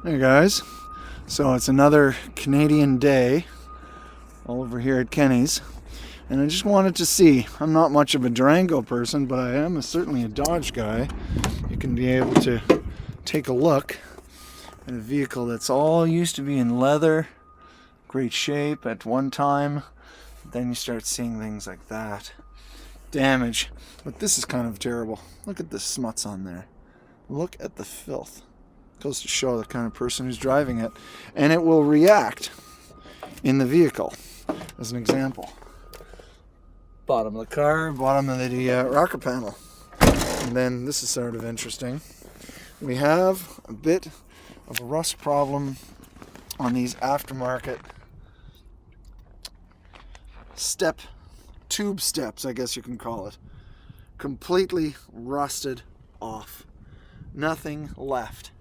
Hey guys, so it's another Canadian day all over here at Kenny's, and I just wanted to see, I'm not much of a Durango person, but I am certainly a Dodge guy. You can be able to take a look at a vehicle that's all used to be in leather, great shape at one time. Then you start seeing things like that. Damage, but this is kind of terrible. Look at the smuts on there. Look at the filth. Goes to show the kind of person who's driving it, and it will react in the vehicle. As an example, bottom of the car, bottom of the rocker panel. And then this is sort of interesting. We have a bit of a rust problem on these aftermarket tube steps, I guess you can call it. Completely rusted off. Nothing left.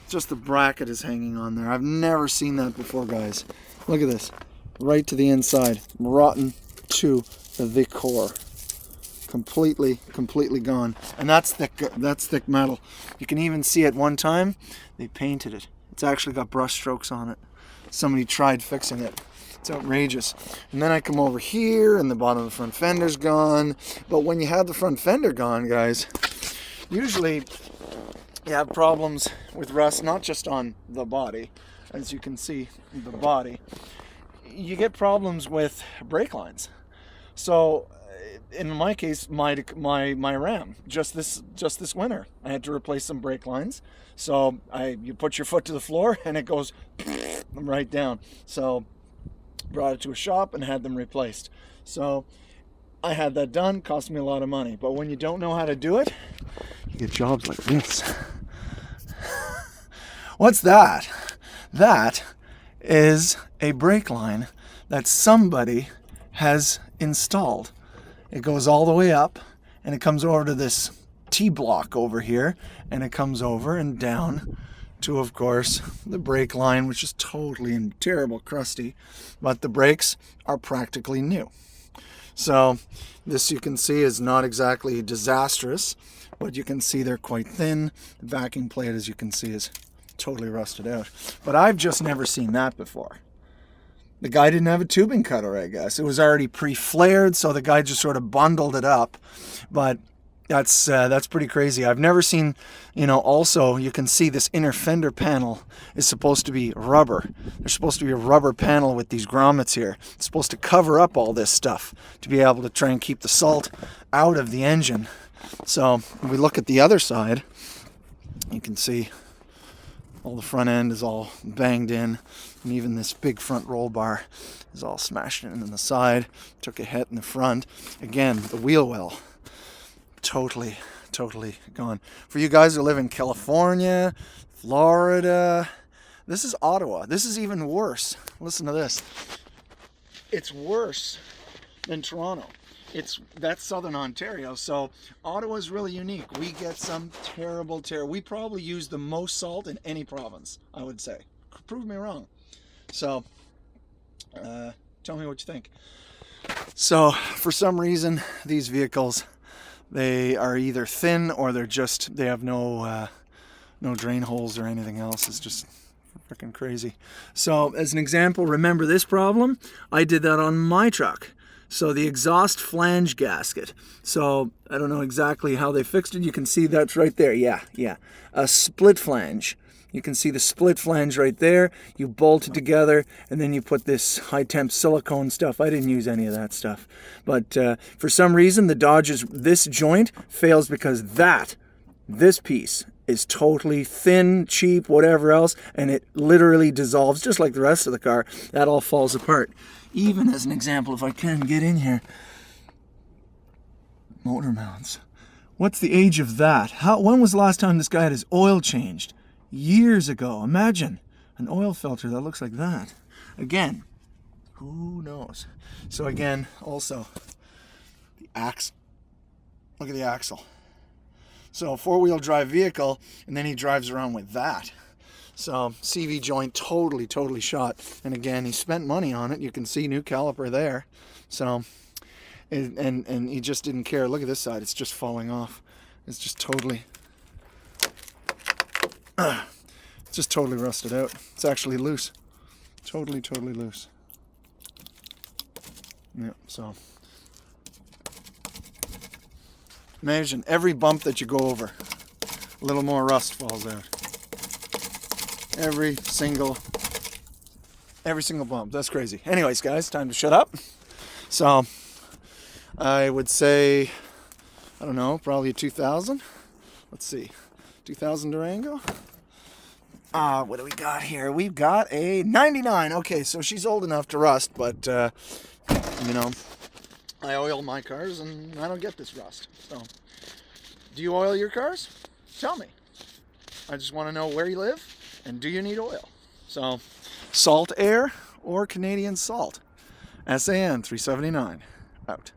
Just the bracket is hanging on there. I've never seen that before, guys. Look at this. Right to the inside. Rotten to the core. Completely gone. And that's thick metal. You can even see at one time they painted it. It's actually got brush strokes on it. Somebody tried fixing it. It's outrageous. And then I come over here and the bottom of the front fender's gone. But when you have the front fender gone, guys, usually you have problems with rust, not just on the body, as you can see, the body. You get problems with brake lines. So, in my case, my Ram, just this winter, I had to replace some brake lines. So you put your foot to the floor and it goes right down. So, brought it to a shop and had them replaced. So, I had that done. Cost me a lot of money. But when you don't know how to do it, you get jobs like this. What's that? That is a brake line that somebody has installed. It goes all the way up and it comes over to this T-block over here, and it comes over and down to, of course, the brake line, which is totally and terrible crusty, but the brakes are practically new. So this, you can see, is not exactly disastrous, but you can see they're quite thin. The backing plate, as you can see, is totally rusted out. But I've just never seen that before. The guy didn't have a tubing cutter, I guess. It was already pre-flared, so the guy just sort of bundled it up. But that's pretty crazy. I've never seen, also you can see this inner fender panel is supposed to be rubber. There's supposed to be a rubber panel with these grommets here. It's supposed to cover up all this stuff to be able to try and keep the salt out of the engine. So if we look at the other side, you can see all the front end is all banged in, and even this big front roll bar is all smashed in on the side. Took a hit in the front. Again, the wheel well, totally gone. For you guys who live in California, Florida, this is Ottawa. This is even worse. Listen to this. It's worse than Toronto. That's Southern Ontario, so Ottawa's really unique. We get some terrible. We probably use the most salt in any province, I would say. Prove me wrong. So, tell me what you think. So, for some reason, these vehicles, they are either thin or they have no drain holes or anything else. It's just freaking crazy. So, as an example, remember this problem? I did that on my truck. So the exhaust flange gasket. So I don't know exactly how they fixed it. You can see that's right there. Yeah. A split flange. You can see the split flange right there. You bolt it together, and then you put this high temp silicone stuff. I didn't use any of that stuff. But for some reason, the Dodge's, this joint fails because this piece is totally thin, cheap, whatever else, and it literally dissolves just like the rest of the car. That all falls apart. Even as an example, if I can get in here, motor mounts. What's the age of that? When was the last time this guy had his oil changed? Years ago. Imagine an oil filter that looks like that. Again, who knows? So again, also, the axle. Look at the axle. So a four-wheel drive vehicle, and then he drives around with that. So S.U.V joint totally shot. And again, he spent money on it. You can see new caliper there. So, and he just didn't care. Look at this side. It's just falling off. It's just totally It's just totally rusted out. It's actually loose. Totally loose. Yeah, so imagine every bump that you go over, a little more rust falls out. Every single bump. That's crazy. Anyways, guys, time to shut up. So I would say, I don't know, probably a 2000. Let's see, 2000 Durango. What do we got here? We've got a 99. Okay, so she's old enough to rust, but you know, I oil my cars and I don't get this rust. So, do you oil your cars? Tell me. I just want to know where you live and do you need oil? So, Salt Air or Canadian Salt. SAN 379 out.